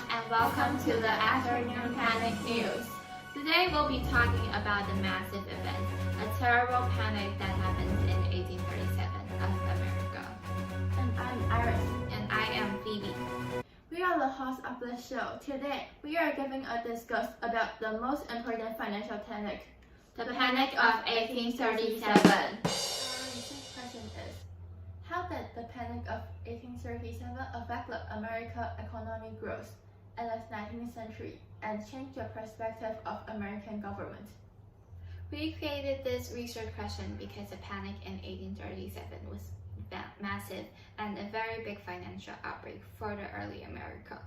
and welcome to the Afternoon Panic News. Today we'll be talking about the massive event, a terrible panic that happened in 1837 of America. And I'm Iris. And I am Phoebe. We are the hosts of the show. Today, we are giving a discuss about the most important financial panic. The Panic of 1837. Our research question is, how did the Panic of 1837 affect the American economic growth in the 19th century and change the perspective of American government? We created this research question because the panic in 1837 was massive and a very big financial outbreak for the early America.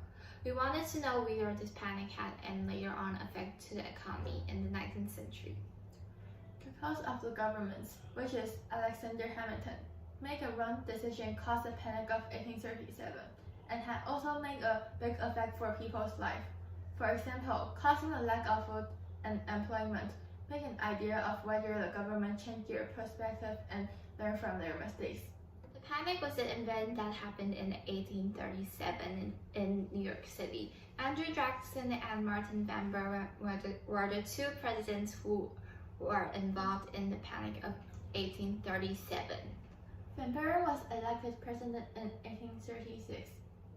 We wanted to know whether this panic had and later on effect to the economy in the 19th century. Because of the government, which is Alexander Hamilton, made a wrong decision caused the Panic of 1837 and had also made a big effect for people's life. For example, causing a lack of food and employment, make an idea of whether the government changed their perspective and learn from their mistakes. The panic was an event that happened in 1837 in New York City. Andrew Jackson and Martin Van Buren were the two presidents who were involved in the Panic of 1837. Van Buren was elected president in 1836,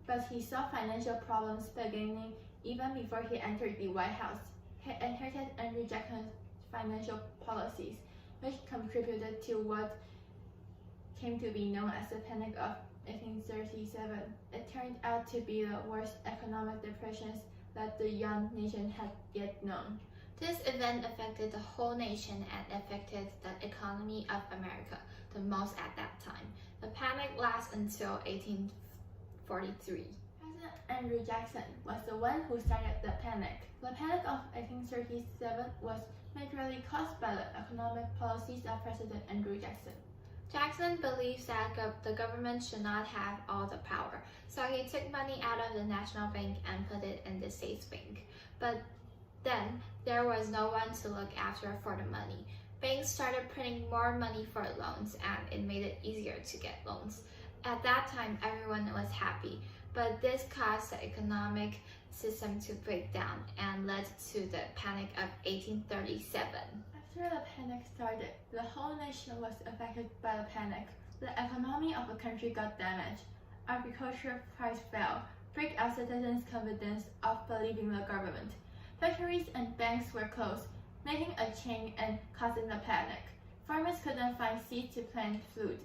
but he saw financial problems beginning even before he entered the White House. He inherited Andrew Jackson's financial policies, which contributed to what came to be known as the Panic of 1837. It turned out to be the worst economic depressions that the young nation had yet known. This event affected the whole nation and affected the economy of America the most at that time. The panic lasted until 1843. President Andrew Jackson was the one who started the panic. The Panic of 1837 was majorly caused by the economic policies of President Andrew Jackson. Jackson believes that the government should not have all the power, so he took money out of the National Bank and put it in the States Bank. But then, there was no one to look after for the money. Banks started printing more money for loans, and it made it easier to get loans. At that time, everyone was happy, but this caused the economic system to break down and led to the Panic of 1837. After the panic started, the whole nation was affected by the panic. The economy of the country got damaged. Agriculture price fell, break out citizens' confidence of believing the government. Factories and banks were closed, making a change and causing the panic. Farmers couldn't find seeds to plant food,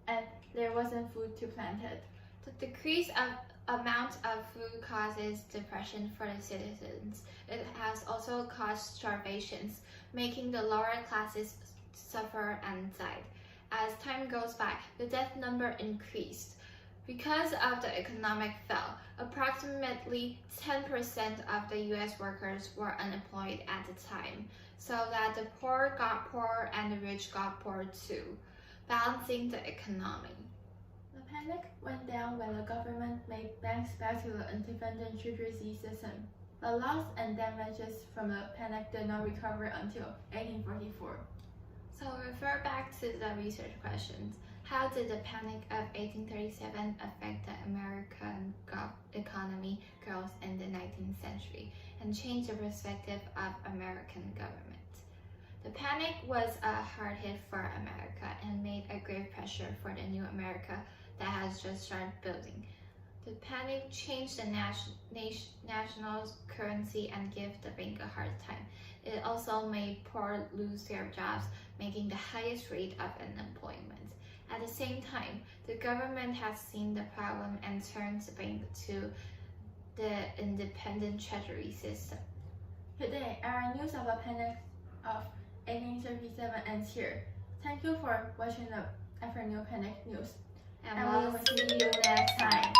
and there wasn't food to plant it. The decrease of amount of food causes depression for the citizens. It has also caused starvations, making the lower classes suffer and died. As time goes by, the death number increased. Because of the economic fall, approximately 10% of the US workers were unemployed at the time, so that the poor got poorer and the rich got poorer too, balancing the economy. The panic went down when the government made banks back to the independent treasury system. The loss and damages from the panic did not recover until 1844. So refer back to the research questions. How did the Panic of 1837 affect the American economy growth in the 19th century and change the perspective of American government? The panic was a hard hit for America and made a great pressure for the new America that has just started building. The panic changed the national currency and gave the bank a hard time. It also made poor lose their jobs, making the highest rate of unemployment. At the same time, the government has seen the problem and turned the bank to the independent treasury system. Today, our news of the Panic of 1837 ends here. Thank you for watching the Afternoon Panic News. And we will see you next time.